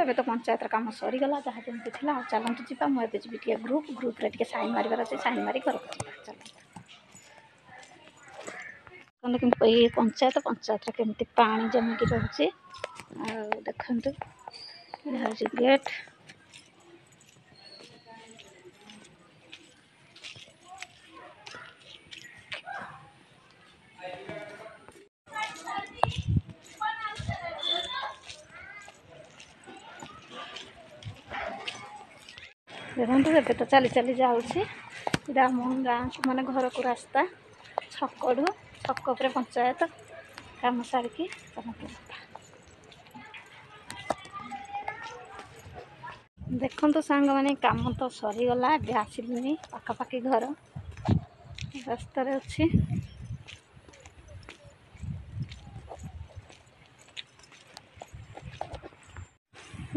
ଏବେ ତ ପଞ୍ଚାୟତର କାମ ସରିଗଲା ଯାହା ଯେମିତି ଥିଲା। ଆଉ ଚାଲନ୍ତୁ ଯିବା। ମୁଁ ଏବେ ଯିବି ଟିକେ ଗ୍ରୁପ୍ରେ ଟିକେ ସାଇନ୍ ମାରିବାର ଅଛି। ସାଇନ୍ ମାରି ଘରକୁ ଯିବା। ଚାଲନ୍ତୁ। କିନ୍ତୁ ଏଇ ପଞ୍ଚାୟତରେ କେମିତି ପାଣି ଜମିକି ରହୁଛି। ଆଉ ଦେଖନ୍ତୁ ଏହା ହେଉଛି ଗେଟ୍। ଦେଖନ୍ତୁ ଏବେ ତ ଚାଲି ଚାଲି ଯାଉଛି। ଏଇଟା ଆମ ଗାଁକୁ ମାନେ ଘରକୁ ରାସ୍ତା। ଛକ ଉପରେ ପଞ୍ଚାୟତ କାମ ସାରିକି ଦେଖନ୍ତୁ ସାଙ୍ଗମାନେ କାମ ତ ସରିଗଲା। ଏବେ ଆସିଲିନି ପାଖାପାଖି ଘର ରାସ୍ତାରେ ଅଛି।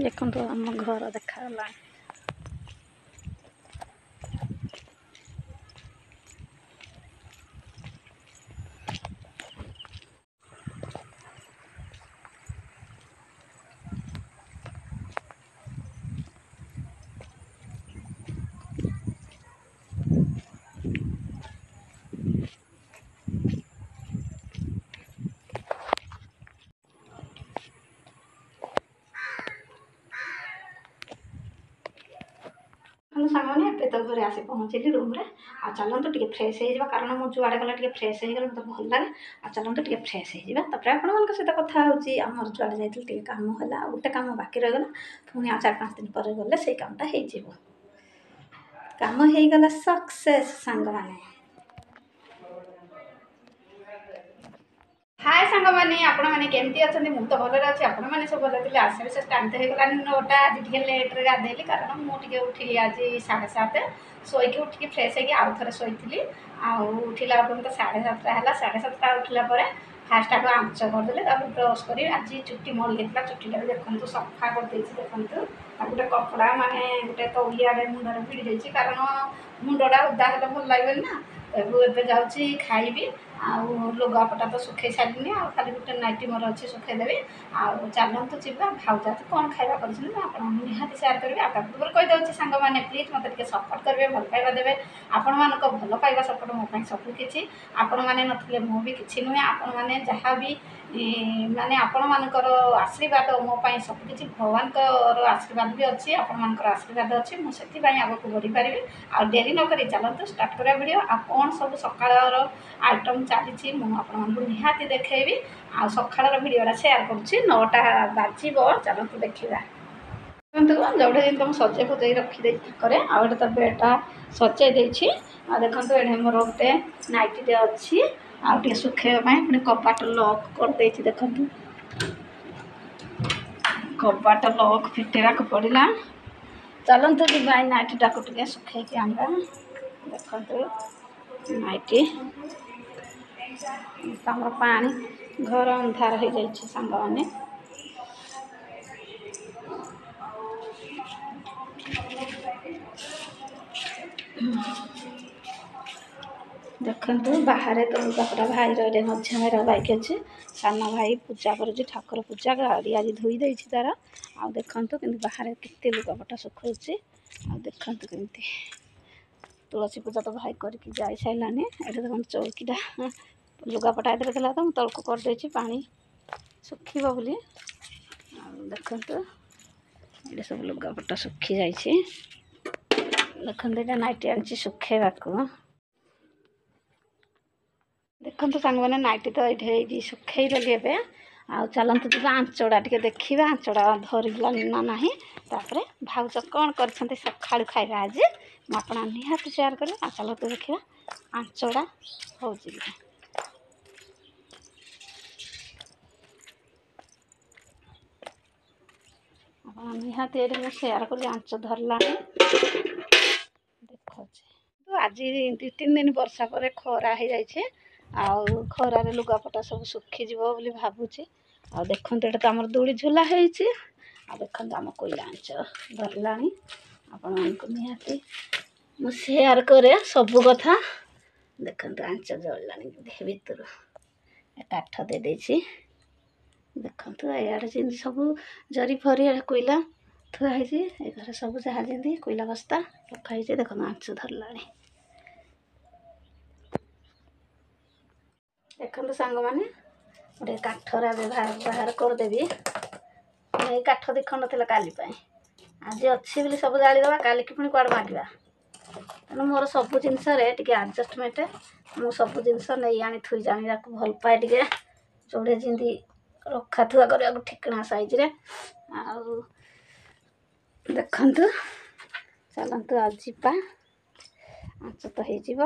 ଦେଖନ୍ତୁ ଆମ ଘର ଦେଖାଗଲାଣି। ସାଙ୍ଗମାନେ ଏବେ ତ ଘରେ ଆସି ପହଞ୍ଚିଲି ରୁମ୍ରେ। ଆଉ ଚାଲନ୍ତୁ ଟିକେ ଫ୍ରେଶ୍ ହେଇଯିବା, କାରଣ ମୁଁ ଯୁଆଡ଼େ ଗଲେ ଟିକେ ଫ୍ରେଶ୍ ହେଇଗଲେ ମୋତେ ଭଲ ଲାଗେ। ଆଉ ଚାଲନ୍ତୁ ଟିକେ ଫ୍ରେଶ୍ ହେଇଯିବା, ତାପରେ ଆପଣମାନଙ୍କ ସହିତ କଥା ହେଉଛି। ଆମର ଯୁଆଡ଼େ ଯାଇଥିଲି ଟିକେ କାମ ହେଲା, ଆଉ ଗୋଟେ କାମ ବାକି ରହିଗଲା। ପୁଣି ଆଉ 4-5 ଦିନ ପରେ ଗଲେ ସେଇ କାମଟା ହେଇଯିବ। କାମ ହେଇଗଲା ସକ୍ସେସ୍ ସାଙ୍ଗମାନେ। ହାଏ ସାଙ୍ଗମାନେ, ଆପଣମାନେ କେମିତି ଅଛନ୍ତି? ମୁଁ ତ ଭଲରେ ଅଛି। ଆପଣମାନେ ସବୁ ଭଲ ଥିଲେ। ଆସିବା ବିଶେଷ ଟାଇମ୍ ତ ହେଇଗଲାଣି 9ଟା। ଆଜି ଟିକେ ଲେଟ୍ରେ ଗାଧେଇଲି, କାରଣ ମୁଁ ଟିକେ ଉଠିଲି ଆଜି 7:30। ଶୋଇକି ଉଠିକି ଫ୍ରେଶ୍ ହେଇକି ଆଉ ଥରେ ଶୋଇଥିଲି। ଆଉ ଉଠିଲା ବେଳକୁ ତ 7:30 ହେଲା। 7:30 ଉଠିଲା ପରେ ଫାଷ୍ଟ ଆଗ ଆଞ୍ଚ କରିଦେଲି, ତାପରେ ବ୍ରସ୍ କରି ଆଜି ଚୁଟି ମୋଡ଼ି ହେଇଥିଲା। ଚୁଟିଟା ବି ଦେଖନ୍ତୁ ସଫା କରିଦେଇଛି। ଦେଖନ୍ତୁ ତାକୁ ଗୋଟେ କପଡ଼ା ମାନେ ଗୋଟେ ତଉଲିଆରେ ମୁଣ୍ଡରେ ଭିଡ଼ି ଦେଇଛି, କାରଣ ମୁଣ୍ଡଟା ଓଦା ହେଲେ ଭଲ ଲାଗିବନି ନା। ଏବେ ଯାଉଛି ଖାଇବି। ଆଉ ଲୁଗାପଟା ତ ଶୁଖେଇ ସାରିଲିନି, ଆଉ ଖାଲି ଗୋଟେ ନାଇଟି ମୋର ଅଛି ଶୁଖେଇଦେବି। ଆଉ ଚାଲନ୍ତୁ ଯିବା। ଭାଉଜ କ'ଣ ଖାଇବା କରିଛନ୍ତି ମୁଁ ଆପଣଙ୍କୁ ନିହାତି ସେୟାର କରିବି। ଆଉ ତା ପୂର୍ବରୁ କହିଦେଉଛି ସାଙ୍ଗମାନେ, ପ୍ଲିଜ୍ ମୋତେ ଟିକେ ସପୋର୍ଟ କରିବେ, ଭଲ ପାଇବା ଦେବେ। ଆପଣମାନଙ୍କ ଭଲ ପାଇବା ସପୋର୍ଟ ମୋ ପାଇଁ ସବୁକିଛି। ଆପଣମାନେ ନଥିଲେ ମୁଁ ବି କିଛି ନୁହେଁ। ଆପଣମାନେ ଯାହା ବି ମାନେ ଆପଣମାନଙ୍କର ଆଶୀର୍ବାଦ ମୋ ପାଇଁ ସବୁକିଛି। ଭଗବାନଙ୍କର ଆଶୀର୍ବାଦ ବି ଅଛି, ଆପଣମାନଙ୍କର ଆଶୀର୍ବାଦ ଅଛି। ମୁଁ ସେଥିପାଇଁ ଆଗକୁ ବଢ଼ିପାରିବି। ଆଉ ଡେରି ନକରି ଚାଲନ୍ତୁ ଷ୍ଟାର୍ଟ କରିବା ଭିଡ଼ିଓ। ଆଉ କ'ଣ ସବୁ ସକାଳର ଆଇଟମ୍ ଚାଲିଛି ମୁଁ ଆପଣମାନଙ୍କୁ ନିହାତି ଦେଖେଇବି। ଆଉ ସକାଳର ଭିଡ଼ିଓଟା ସେୟାର କରୁଛି। 9ଟା ବାଜିବ, ଚାଲନ୍ତୁ ଦେଖିବା। ଦେଖନ୍ତୁ ଯେଉଁଟା ଯେମିତି ମୁଁ ସଜେଇ ଫଜେଇ ରଖିଦେଇଛି ଥାକରେ। ଆଉ ଏଠି ତ ବେଡ଼୍ଟା ସଜେଇ ଦେଇଛି। ଆଉ ଦେଖନ୍ତୁ ଏଠି ମୋର ଗୋଟେ ନାଇଟିଟେ ଅଛି, ଆଉ ଟିକେ ଶୁଖେଇବା ପାଇଁ। ପୁଣି କବାଟ ଲକ୍ କରିଦେଇଛି। ଦେଖନ୍ତୁ କବାଟ ଲକ୍ ଫିଟେଇବାକୁ ପଡ଼ିଲା। ଚାଲନ୍ତୁ ଯିବା ଏଇ ନାଇଟିଟାକୁ ଟିକେ ଶୁଖେଇକି ଆଣିବା। ଦେଖନ୍ତୁ ନାଇଟି ଆମର ପାଣି, ଘର ଅନ୍ଧାର ହେଇଯାଇଛି ସାଙ୍ଗମାନେ। ଦେଖନ୍ତୁ ବାହାରେ ତ ଲୁଗାପଟା ଭାଇର ଏଠି ମଝିଆ ଭାଇର ବାଇକ୍ ଅଛି। ସାନ ଭାଇ ପୂଜା କରୁଛି, ଠାକୁର ପୂଜା। ଗାଡ଼ି ଆଜି ଧୋଇ ଦେଇଛି ତାର। ଆଉ ଦେଖନ୍ତୁ କିନ୍ତୁ ବାହାରେ କେତେ ଲୁଗାପଟା ଶୁଖଉଛି। ଆଉ ଦେଖନ୍ତୁ କେମିତି ତୁଳସୀ ପୂଜା ତ ଭାଇ କରିକି ଯାଇସାରିଲାନି। ଏଠି ଦେଖନ୍ତୁ ଚୌକିଟା ଲୁଗାପଟା ଏଥିରେ ଥିଲା ତ ମୁଁ ତଳକୁ କରିଦେଇଛି ପାଣି ଶୁଖିବ ବୋଲି। ଆଉ ଦେଖନ୍ତୁ ଏଠି ସବୁ ଲୁଗାପଟା ଶୁଖି ଯାଇଛି। ଦେଖନ୍ତୁ ଏଇଟା ନାଇଟି ଆଣିଛି ଶୁଖେଇବାକୁ। ଦେଖନ୍ତୁ ସାଙ୍ଗମାନେ ନାଇଟି ତ ଏଇଠି ଶୁଖେଇଦେଲି ଏବେ। ଆଉ ଚାଲନ୍ତୁ ଯିବା ଆଞ୍ଚଟା ଟିକେ ଦେଖିବା, ଆଞ୍ଚଟା ଧରିଲାନି ନା ନାହିଁ। ତାପରେ ଭାଉଜ କ'ଣ କରିଛନ୍ତି ସକାଳୁ ଖାଇବା ଆଜି ମୁଁ ଆପଣଙ୍କୁ ନିହାତି ସେୟାର କରିବି। ଆଉ ଚାଲନ୍ତୁ ଦେଖିବା ଆଞ୍ଚଟା ହେଉଛି କି। ଆପଣ ନିହାତି ଏଇଠି ମୁଁ ସେୟାର କଲି ଆଞ୍ଚ ଧରିଲାଣି ଦେଖାଉଛି। ଆଜି 2-3 ଦିନ ବର୍ଷା ପରେ ଖରା ହେଇଯାଇଛି। ଆଉ ଖରାରେ ଲୁଗାପଟା ସବୁ ଶୁଖିଯିବ ବୋଲି ଭାବୁଛି। ଆଉ ଦେଖନ୍ତୁ ଏଇଟା ତ ଆମର ଦୋଳି ଝୁଲା ହେଇଛି। ଆଉ ଦେଖନ୍ତୁ ଆମ କୋଇଲା ଆଞ୍ଚ ଧରିଲାଣି। ଆପଣମାନଙ୍କୁ ନିହାତି ମୁଁ ସେୟାର କରେ ସବୁ କଥା। ଦେଖନ୍ତୁ ଆଞ୍ଚ ଜଳିଲାଣି ଭିତରୁ କାଠ ଦେଇ ଦେଇଛି। ଦେଖନ୍ତୁ ଏଆଡ଼େ ଯେମିତି ସବୁ ଜରି ଫରି କୋଇଲା ଥୁଆ ହେଇଛି। ଏ ଘରେ ସବୁ ଯାହା ଯେମିତି କୋଇଲା ବସ୍ତା ରଖା ହେଇଛି। ଦେଖନ୍ତୁ ଆଞ୍ଚ ଧରିଲାଣି। ଦେଖନ୍ତୁ ସାଙ୍ଗମାନେ, ଗୋଟେ କାଠରା ବାହାର କରିଦେବି। ଏଇ କାଠ 2 ଖଣ୍ଡ ଥିଲା କାଲି ପାଇଁ, ଆଜି ଅଛି ବୋଲି ସବୁ ଜାଳିଦେବା, କାଲିକି ପୁଣି କୁଆଡ଼େ ମାଗିବା। ତେଣୁ ମୋର ସବୁ ଜିନିଷରେ ଟିକେ ଆଡ଼ଜଷ୍ଟମେଣ୍ଟ। ମୁଁ ସବୁ ଜିନିଷ ନେଇ ଆଣି ଥୋଇ ଜାଣିବାକୁ ଭଲ ପାଏ। ଟିକେ ଯୋଡ଼େ ଯେମିତି ରଖାଥୁଆ କରିବାକୁ ଠିକଣା ସାଇଜରେ। ଆଉ ଦେଖନ୍ତୁ, ଚାଲନ୍ତୁ ଆଉ ଯିବା। ଆଞ୍ଚ ତ ହେଇଯିବ।